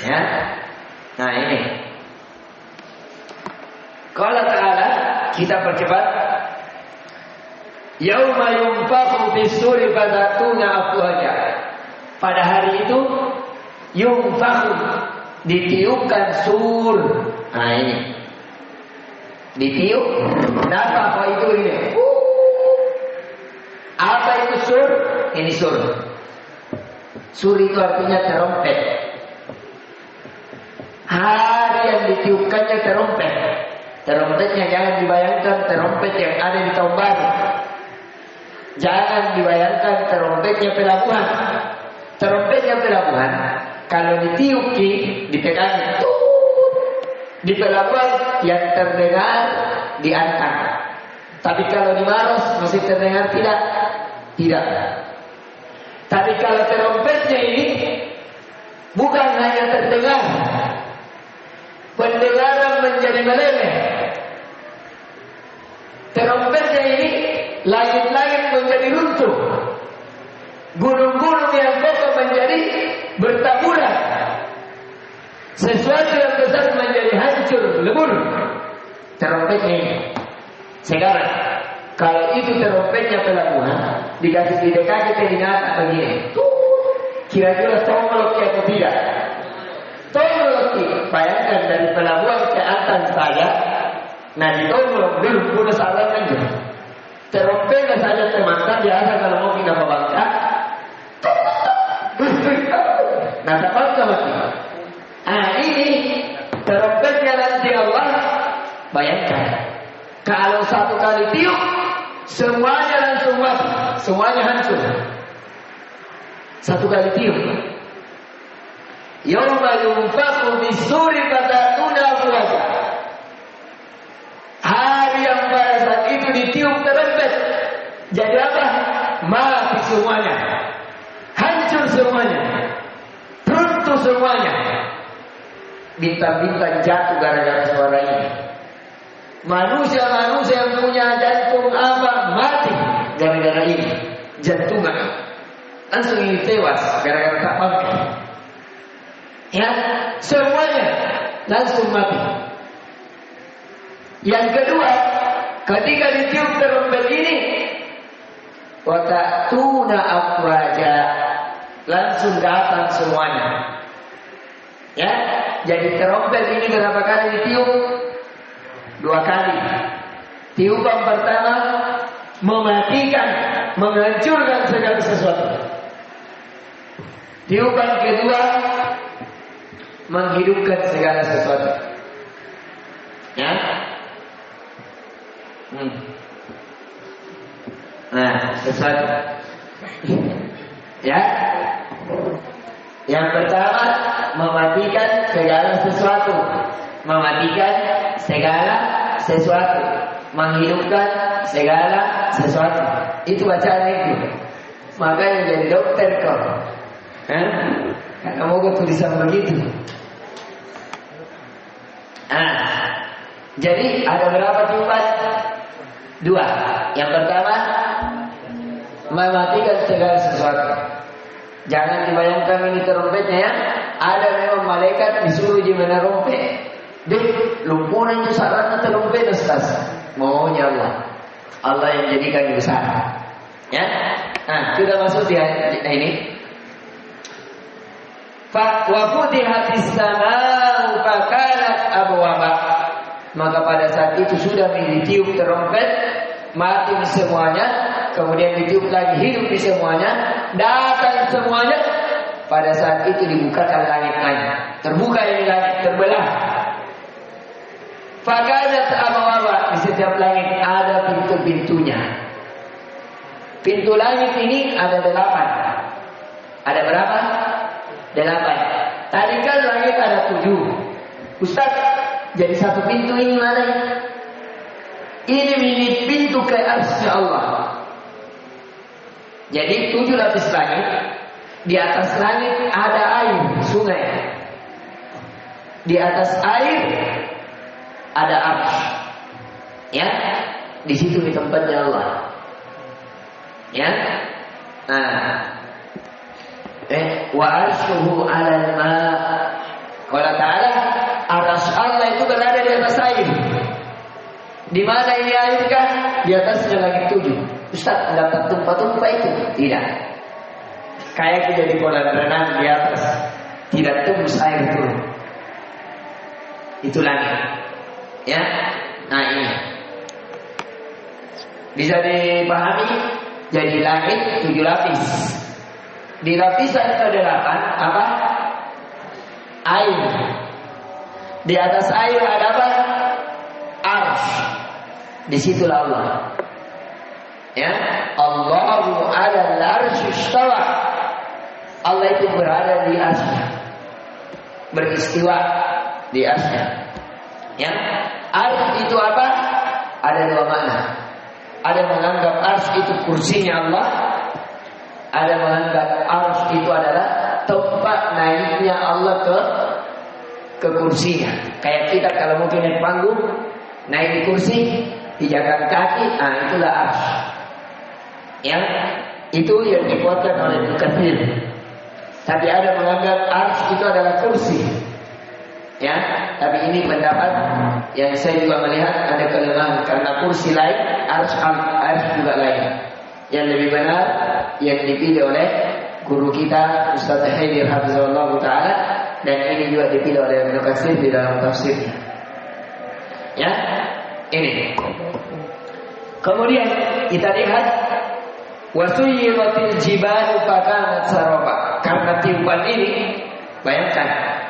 Ya. Nah ini. Qala ta'ala, kita percepat. Yauma yunfakhu bis-suri fatatuna afwaja. Pada hari itu yunfakhu, ditiupkan sur. Nah ini. Ditiup, apa itu ini? Apa itu sur? Ini sur. Sur itu artinya terompet. Hari yang ditiupkannya terompet. Terompetnya jangan dibayangkan terompet yang ada di tahun baru. Jangan dibayangkan terompetnya pelabuhan. Terompetnya pelabuhan, kalau ditiup ditekan di pelabuhan yang terdengar di Antar. Tapi kalau di Maros masih terdengar tidak? Tidak. Tapi kalau terompetnya ini bukan hanya terdengar, pendengaran menjadi meleleh. Terompetnya ini langit-langit menjadi runtuh, gunung-gunung yang kokoh menjadi bertaburan, sesuatu yang besar menjadi hancur lebur. Terompetnya ini. Sekarang kalau itu terompetnya pelabuhan, dikasih di DKI telinga atau begini, kira-kira tongolok atau tidak? Tongolok, bayangkan dari pelabuhan ke atas saja. Nah di tongolok dulu udah salah aja. Terompetnya saja teman-teman biasa kalau mau pindah ke Bangka. Nah dapat mati. Ini terompetnya nanti Allah. Bayangkan. Kalau satu kali tiup, semuanya langsung mati, semuanya hancur. Satu kali tiup. Yauma yunfakhu bis-suri fatatuna afwaja. Hari yang pada saat itu ditiup terompet. Jadi apa? Mati semuanya. Hancur semuanya. Runtuh semuanya. Bintang-bintang jatuh gara-gara suara ini. Manusia-manusia yang punya jantung apa mati gara-gara ini, jantungan langsung ini tewas gara-gara tak mampu. Ya, semuanya langsung mati. Yang kedua, ketika ditiup terompet ini, watatuna afwaja, langsung datang semuanya. Ya, jadi terompet ini berapa kali ditiup? 2 kali. Tiupan pertama mematikan, menghancurkan segala sesuatu. Tiupan kedua menghidupkan segala sesuatu. Ya. Nah, sesuatu. Ya. Yang pertama mematikan segala sesuatu. Mematikan segala sesuatu, menghidupkan segala sesuatu. Itu bacaan itu. Makanya jadi dokter kau. Karena mau tulisan begitu. Jadi ada berapa tiupan? 2. Yang pertama mematikan segala sesuatu. Jangan dibayangkan ini terompetnya ya. Ada memang malaikat disuruh di mana rompet. Lumpuran itu sarannya terompet Ustaz. Maunya Allah. Allah yang jadikan besar. Ya. Nah, kita masuk di ini. Fa wa futihatis samaa'u fakanat abwaba. Maka pada saat itu sudah ditiup terompet, mati semuanya, kemudian ditiup lagi hidup di semuanya, datang semuanya. Pada saat itu dibukakan langit-langit. Terbuka ini langit, terbelah. Fakanat abwaba, di setiap langit ada pintu-pintunya. Pintu langit ini ada 8. Ada berapa? 8. Tadi kan langit ada 7. Ustaz, jadi satu pintu ini mana? Ini milik pintu ke arsy Allah. Jadi 7 lapis langit. Di atas langit ada air, sungai. Di atas air ada arsy. Ya, di situ di tempatnya Allah. Ya, wa arshuhu 'alal ma'. Qala ta'ala, arsy Allah itu berada di atas air. Di mana ini air kan? Di atasnya langit 7. Ustaz, dapat tumpah-tumpah itu? Tidak. Kayak kita di kolam renang di atas, tidak tembus air turun. Itu langit. Ya, nah ini bisa dipahami. Jadi langit 7 lapis. Di lapisan ke-8 apa? Air. Di atas air ada apa? Arsy. Disitulah Allah. Ya, Allahu 'alal 'arsy istawa. Allah itu berada di arsy. Beristiwa di arsy. Ya, arsy itu apa? Ada 2 makna. Ada menganggap arsy itu kursinya Allah. Ada menganggap arsy itu adalah tempat naiknya Allah ke kursinya. Kayak kita kalau mungkin naik panggung, naik di kursi, pijakan kaki, itulah arsy. Yang itu yang dikuatkan oleh Ibnu Katsir. Tapi ada menganggap arsy itu adalah kursi. Ya, tapi ini pendapat yang saya juga melihat ada kelemahan karena kursi lain, arsy juga lain. Yang lebih benar yang dipilih oleh guru kita Ustaz Haidir Hafizahullah Ta'ala, dan ini juga dipilih oleh Ibnu Katsir di dalam tafsirnya. Ya, ini. Kemudian kita lihat wasuyiratil jibalu fakanat saraba. Karena tiupan ini, bayangkan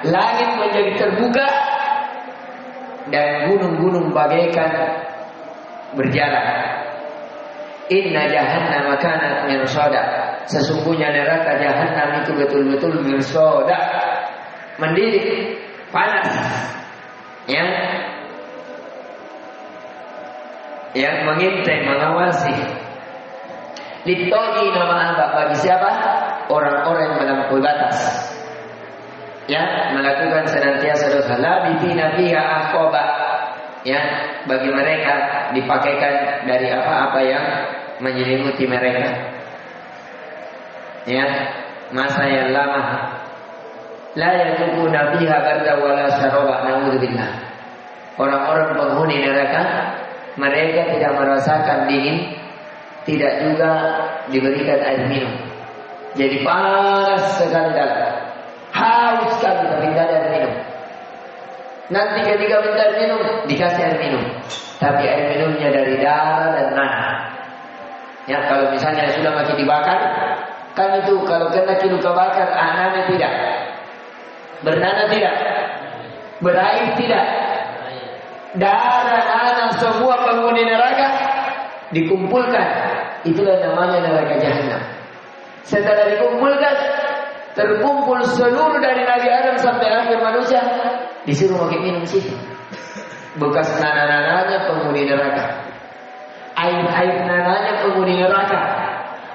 langit menjadi terbuka dan gunung-gunung bagaikan berjalan. Inna jahannam kanat mirsada. Sesungguhnya neraka jahannam itu betul-betul mirsada, mendidih, panas. Yang mengintai, mengawasi. Litogi nama apa? Bagi siapa? Orang-orang yang melampaui batas, melakukan senantiasa dosa. Labithina fiha ahqaba. Bagi mereka dipakaikan dari apa-apa yang menyelimuti mereka. Masa yang lama. La yadukuna fiha barda wala syaraba. Na'udzubillah. Orang-orang penghuni neraka, mereka tidak merasakan dingin, tidak juga diberikan air minum. Jadi panas sekali dalam, haus sekali tapi tidak ada air minum. Nanti ketika minta air minum, dikasih air minum, tapi air minumnya dari darah dan nanah. Kalau misalnya sudah makin dibakar, kan itu kalau kena luka bakar, nanah tidak, bernanah tidak, berair tidak, darah, nanah, semua penghuni neraka dikumpulkan. Itulah namanya neraka jahanam. Setelah dikumpulkan, terkumpul seluruh dari Nabi Adam sampai akhir manusia, disuruh makin minum situ. Bekas nanah-nanahnya penghuni neraka, air-air nanahnya penghuni neraka,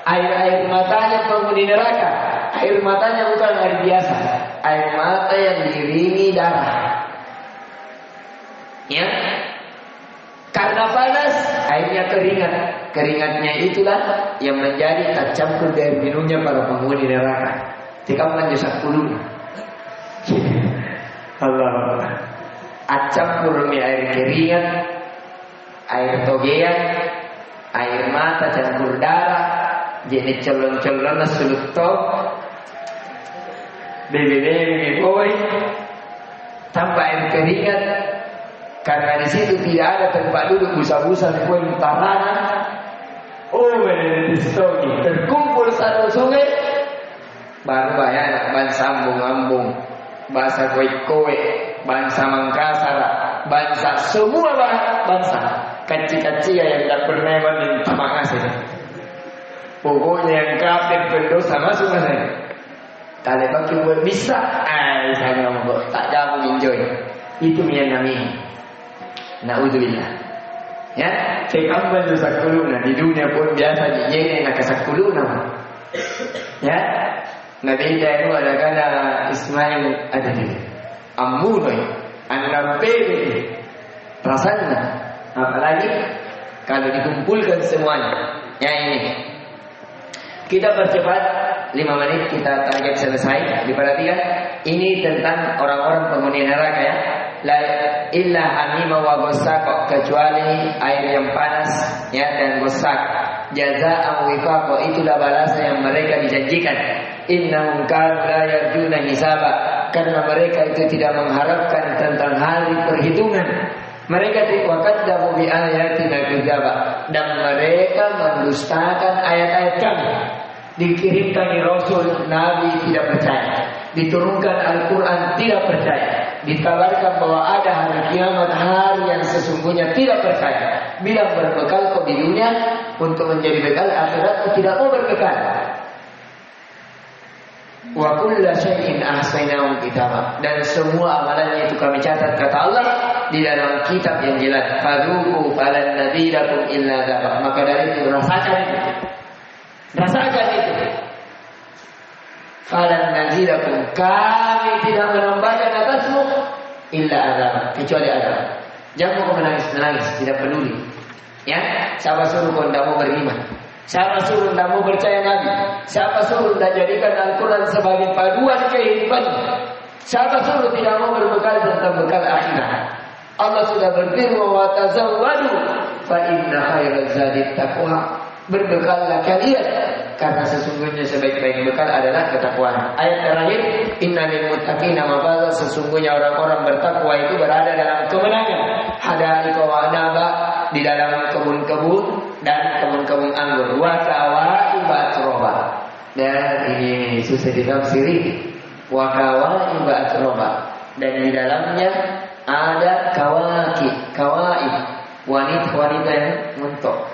air-air matanya penghuni neraka. Air matanya bukan air biasa, air mata yang diiringi darah. Karena panas, airnya keringat. Keringatnya itulah yang menjadi tercampur dari minumnya para penghuni neraka. Tikaman jusak puluh. Allah. Acampur air keringat, air togean, air mata campur darah, jadi colon-colon sulut top, bebe boy, tanpa air keringat. Karena di situ tidak ada tempat duduk, busa-busa di poin utara. Terkumpul satu sungai, baru bayar bangsa ambung-ambung, bahasa kowe-kowe, bangsa Mangkasar, bangsa semua bangsa, kecil-kecil yang tidak pernah minta makasih. Pokoknya yang kafir berdosa masuk masuk. Kalau pakai buat bisa, saya mau tak jamu enjoy. Itu yang namanya. Na'udzubillah. Sekamban sakuluna di dunia pun biasa dijene nak sakuluna. Nabi itu ada kala Ismail ada di Ammunoi, anak pede. Rasanya apalagi kalau dikumpulkan semuanya. Ini kita percepat 5 menit, kita target selesai. Diperhatikan ini tentang orang-orang penghuni neraka La illa hamima wa ghassaq, kecuali air yang panas dan ghassaq. Jazaa'an wifaqa, itulah balasan yang mereka dijanjikan. Innahum kanu la yarjuna hisaba, karena mereka itu tidak mengharapkan tentang hari perhitungan. Mereka wakadzabu bi ayatina kadzaba, dan mereka mendustakan ayat-ayat kami. Dikirimkan Rasul, Nabi tidak percaya. Diturunkan Al-Quran, tidak percaya. Dikabarkan bahwa ada hari kiamat, hari yang sesungguhnya tidak percaya. Bila berbekal kok di dunia untuk menjadi bekal akhirat, tidak mau berbekal. Wa kulla syai'in ahsaynahu kitaba, dan semua amalannya itu kami catat, kata Allah, di dalam kitab yang jelas. Fadhuqu falan nadzirakum illa dzaba. Maka dari itu rasakan itu. Rasakan itu. Falan nadzirakum, kami tidak menambahkan atasmu illa adzab, kecuali adzab. Jangan kau menangis, tidak peduli. Ya, siapa suruh kau tidak mau beriman? Siapa suruh tidak mau percaya Nabi? Siapa suruh tidak jadikan Al-Quran sebagai paduan kehidupan? Siapa suruh tidak mau berbekal tentang bekal akhirat? Allah sudah berfirman, wa tazawwadu fa inna khairaz zadi taqwa. Berbekallah kalian karena sesungguhnya sebaik-baik bekal adalah ketakwaan. Ayat terakhir, innal muttaqina mafaza, sesungguhnya orang-orang bertakwa itu berada dalam kemenangan. Hadaika wa anaba, di dalam kebun-kebun dan kebun-kebun anggur. Wa kawaiba atroba. Dan ini susah ditafsiri. Wa kawaiba atroba. Dan di dalamnya ada kawaib, wanita-wanita yang mentok.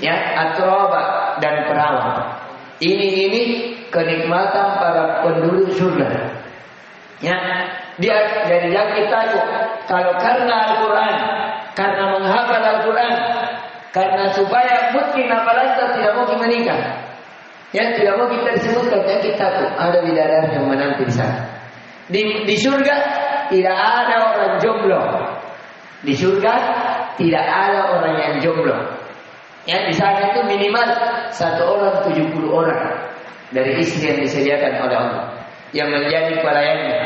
Ya, atroba dan perawan. Ini kenikmatan para penduduk surga. Ya, dia dari yang kita kalau karena Al-Quran, karena menghafal Al-Quran, karena supaya mungkin apalagi tidak mau menikah. Ya, tidak mau kita disebutkan ya kita tuh ada bidadari yang menanti di sana. Di surga tidak ada orang jomblo. Di surga tidak ada orang yang jomblo. Ya, di sana itu minimal 1 orang 70 orang dari istri yang disediakan oleh Allah yang menjadi pelayannya.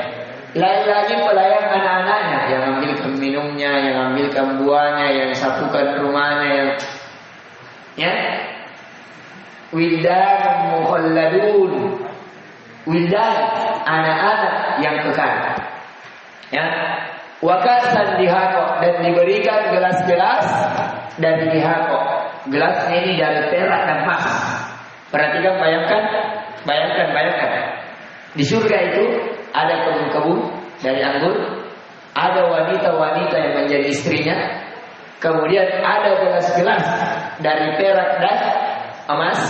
Lain lagi pelayan anak-anaknya yang ambilkan minumnya, yang ambilkan buahnya, yang sapukan rumahnya, yang ya. Wildan mukhalladun. Wildan anak-anak yang kekal. Ya. Wakasan dihakok dan diberikan gelas-gelas dari dihakok. Gelasnya ini dari perak dan emas. Perhatikan, bayangkan. Di surga itu ada kebun-kebun dari anggur, ada wanita-wanita yang menjadi istrinya, kemudian ada gelas-gelas dari perak dan emas.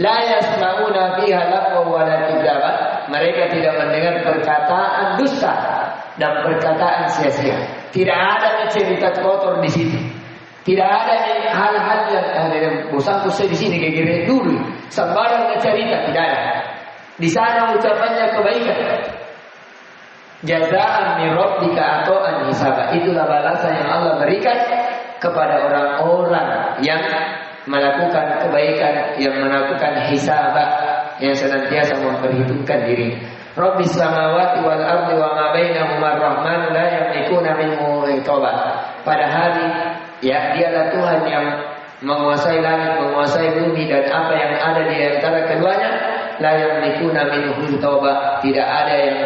La yasma'una fiha laqwa wa la kadzaba. Mereka tidak mendengar perkataan dusta dan perkataan sia-sia. Tidak ada cerita kotor di situ. Tidak ada hal-hal yang bosanku saya di sini kayak dulu. Sembarang cerita tidak ada. Di sana ucapannya kebaikan. Jazaan min rabbika ata'an hisaba. Itulah balasan yang Allah berikan kepada orang-orang yang melakukan kebaikan, yang melakukan hisaba, yang senantiasa memperhitungkan diri. Rabbis samawati wal ardi wa ma bainahuma ar-rahman la yamlikuna minhu hitoba. Pada hari ya, dialah Tuhan yang menguasai langit, menguasai bumi dan apa yang ada di antara keduanya. La yamlikuna minhu hitoba. Tidak ada yang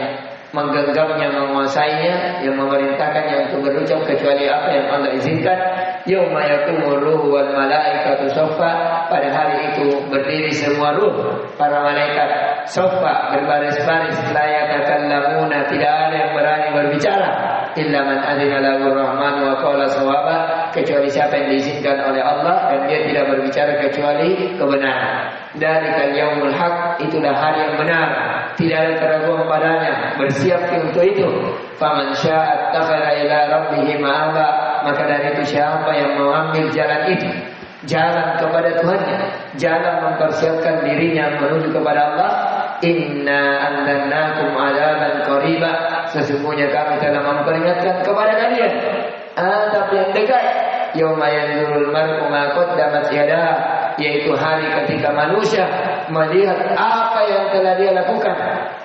menggenggamnya, menguasainya, yang memerintahkannya untuk berucap kecuali apa yang Allah izinkan. Yauma yaqumur ruhu wal malaikatu shaffa. Pada hari itu berdiri semua ruh, para malaikat shaffa, berbaris-baris. La yatakallamuna, tidak ada yang berani berbicara illa man adzina lahu rahman wa qala shawaba, kecuali siapa yang diizinkan oleh Allah dan dia tidak berbicara kecuali kebenaran. Dzalikal yaumul haq, itulah hari yang benar, tidak ada keraguan padanya. Bersiap untuk itu. Faman syaa'a ittakhadha ila rabbih ma'aba, maka dari itu siapa yang mau ambil jalan itu, jalan kepada Tuhannya, jalan mempersiapkan dirinya menuju kepada Allah. Inna anzalnakum adzaban qariba, sesungguhnya kami telah memperingatkan kepada kalian azab yang dekat. Yauma yanzurul mar'u ma qaddamat yadah, yaitu hari ketika manusia melihat apa yang telah dia lakukan,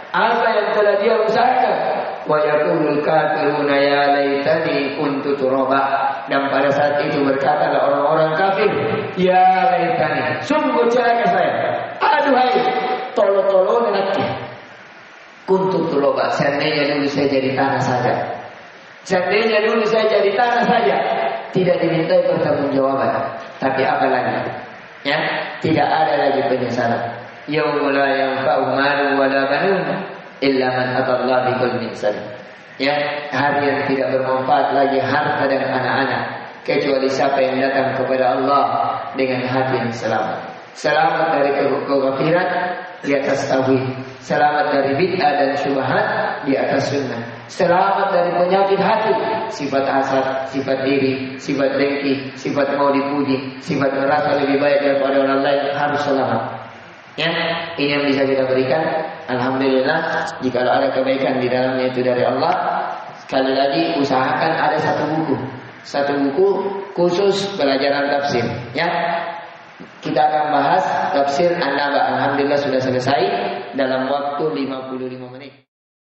apa yang telah dia usahakan. Wa yaqulul kafiruna ya laitani kuntu turaba, dan pada saat itu berkatalah orang-orang kafir, ya laitani, sungguh celaka saya, aduhai tolo-tolo neneknya, kuntu turaba, seandainya dulu saya jadi tanah saja, seandainya dulu saya jadi tanah saja, tidak dimintai pertanggungjawaban. Tapi apa lagi? Ya, tidak ada lagi penyesalan. Yaumul la yanfa'u malun wala banun illa man atallaha biqalbin salim. Ya, hari yang tidak bermanfaat lagi harta dan anak-anak kecuali siapa yang datang kepada Allah dengan hati yang selamat. Selamat dari kekafiran di atas tauhid, selamat dari bid'ah dan syubhat di atas sunnah, selamat dari penyakit hati, sifat hasad, sifat diri, sifat dengki, sifat mau dipuji, sifat merasa lebih baik daripada orang lain, harus selamat. Ya, ini yang bisa kita berikan. Alhamdulillah, jika ada kebaikan di dalamnya itu dari Allah. Sekali lagi usahakan ada satu buku satu buku khusus pelajaran tafsir ya. Kita akan bahas tafsir An-Naba. Alhamdulillah sudah selesai dalam waktu 55 menit.